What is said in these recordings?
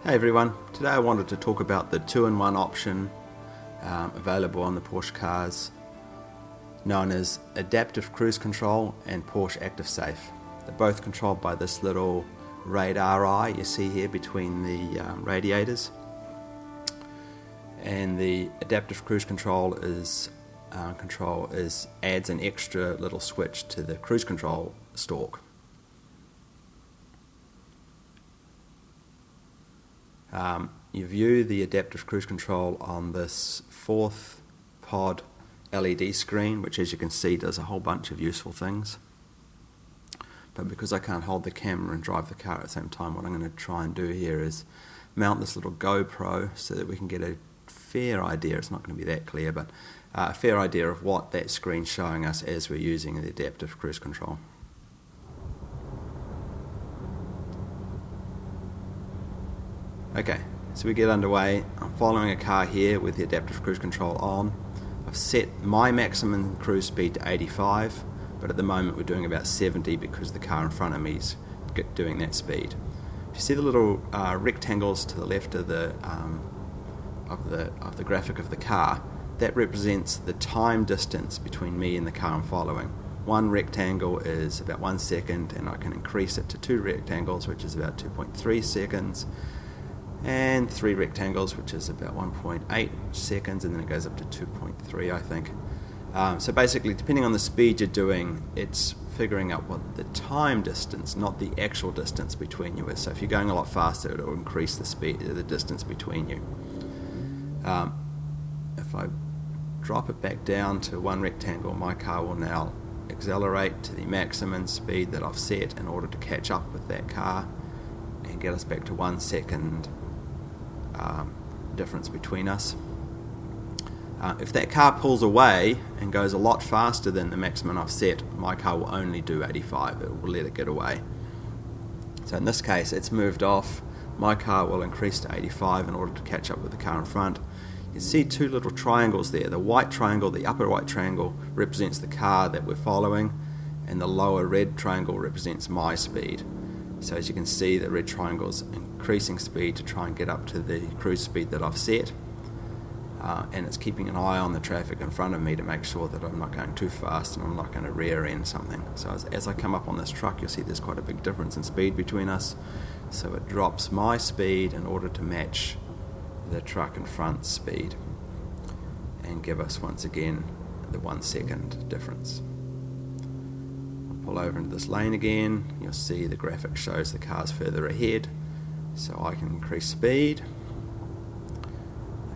Hey everyone, today I wanted to talk about the 2-in-1 option available on the Porsche cars known as Adaptive Cruise Control and Porsche Active Safe. They're both controlled by this little radar eye you see here between the radiators, and the Adaptive Cruise Control adds an extra little switch to the cruise control stalk. You view the Adaptive Cruise Control on this 4th pod LED screen, which as you can see does a whole bunch of useful things. But because I can't hold the camera and drive the car at the same time, what I'm going to try and do here is mount this little GoPro so that we can get a fair idea, it's not going to be that clear, but a fair idea of what that screen's showing us as we're using the Adaptive Cruise Control. Okay, so we get underway. I'm following a car here with the Adaptive Cruise Control on. I've set my maximum cruise speed to 85, but at the moment we're doing about 70 because the car in front of me is doing that speed. If you see the little rectangles to the left of the graphic of the car, that represents the time distance between me and the car I'm following. One rectangle is about 1 second, and I can increase it to 2 rectangles, which is about 2.3 seconds. And 3 rectangles, which is about 1.8 seconds, and then it goes up to 2.3, I think. So basically, depending on the speed you're doing, it's figuring out what the time distance, not the actual distance between you is. So if you're going a lot faster, it'll increase the speed, the distance between you. If I drop it back down to 1 rectangle, my car will now accelerate to the maximum speed that I've set in order to catch up with that car and get us back to 1 second difference between us. If that car pulls away and goes a lot faster than the maximum I've set, my car will only do 85. It will let it get away. So in this case, it's moved off. My car will increase to 85 in order to catch up with the car in front. You see 2 little triangles there. The white triangle, the upper white triangle, represents the car that we're following, and the lower red triangle represents my speed. So as you can see, the red triangle is increasing speed to try and get up to the cruise speed that I've set, and it's keeping an eye on the traffic in front of me to make sure that I'm not going too fast and I'm not going to rear end something. So as I come up on this truck, you'll see there's quite a big difference in speed between us, so it drops my speed in order to match the truck in front's speed and give us once again the 1 second difference. Pull over into this lane again, you'll see the graphic shows the car's further ahead, so I can increase speed.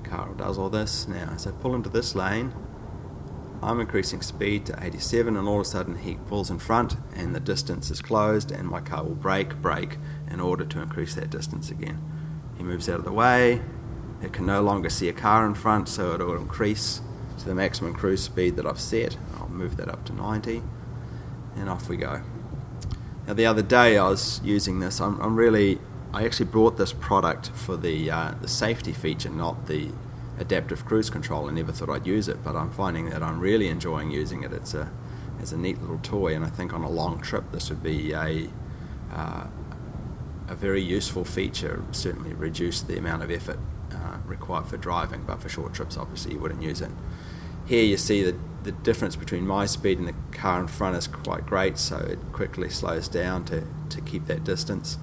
The car does all this. Now as I pull into this lane, I'm increasing speed to 87, and all of a sudden he pulls in front and the distance is closed, and my car will brake in order to increase that distance again. He moves out of the way, it can no longer see a car in front, so it will increase to the maximum cruise speed that I've set. I'll move that up to 90. And off we go. Now the other day I was using this. I actually bought this product for the safety feature, not the adaptive cruise control. I never thought I'd use it, but I'm finding that I'm really enjoying using it. It's a neat little toy, and I think on a long trip this would be a very useful feature. Certainly reduce the amount of effort required for driving, but for short trips obviously you wouldn't use it. Here you see the difference between my speed and the car in front is quite great, so it quickly slows down to keep that distance.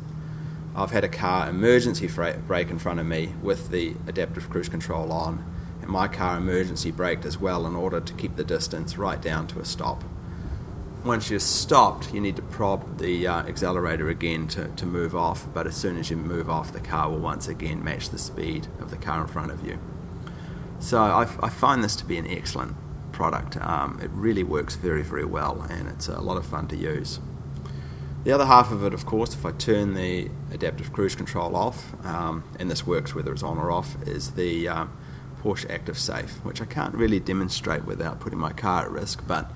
I've had a car emergency brake in front of me with the Adaptive Cruise Control on, and my car emergency braked as well in order to keep the distance right down to a stop. Once you're stopped, you need to prod the accelerator again to move off, but as soon as you move off, the car will once again match the speed of the car in front of you. So I find this to be an excellent product. It really works very, very well, and it's a lot of fun to use. The other half of it, of course, if I turn the Adaptive Cruise Control off, and this works whether it's on or off, is the Porsche Active Safe, which I can't really demonstrate without putting my car at risk, but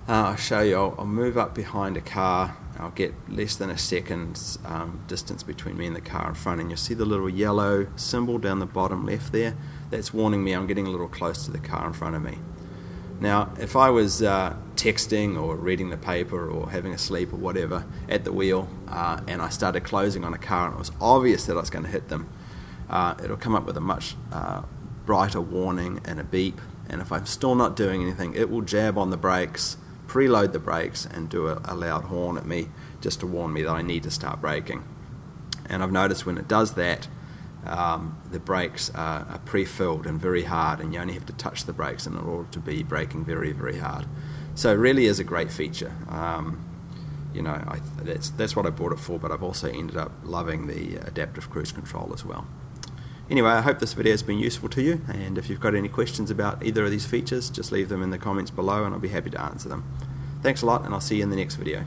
I'll show you. I'll move up behind a car. I'll get less than a second's distance between me and the car in front, and you'll see the little yellow symbol down the bottom left there. That's warning me I'm getting a little close to the car in front of me. Now, if I was 10 texting or reading the paper or having a sleep or whatever at the wheel, and I started closing on a car and it was obvious that I was going to hit them, it'll come up with a much brighter warning and a beep, and if I'm still not doing anything, it will jab on the brakes, preload the brakes, and do a loud horn at me just to warn me that I need to start braking. And I've noticed when it does that, the brakes are pre-filled and very hard, and you only have to touch the brakes in order to be braking very, very hard. So it really is a great feature. That's what I bought it for, but I've also ended up loving the adaptive cruise control as well. Anyway, I hope this video has been useful to you, and if you've got any questions about either of these features, just leave them in the comments below and I'll be happy to answer them. Thanks a lot, and I'll see you in the next video.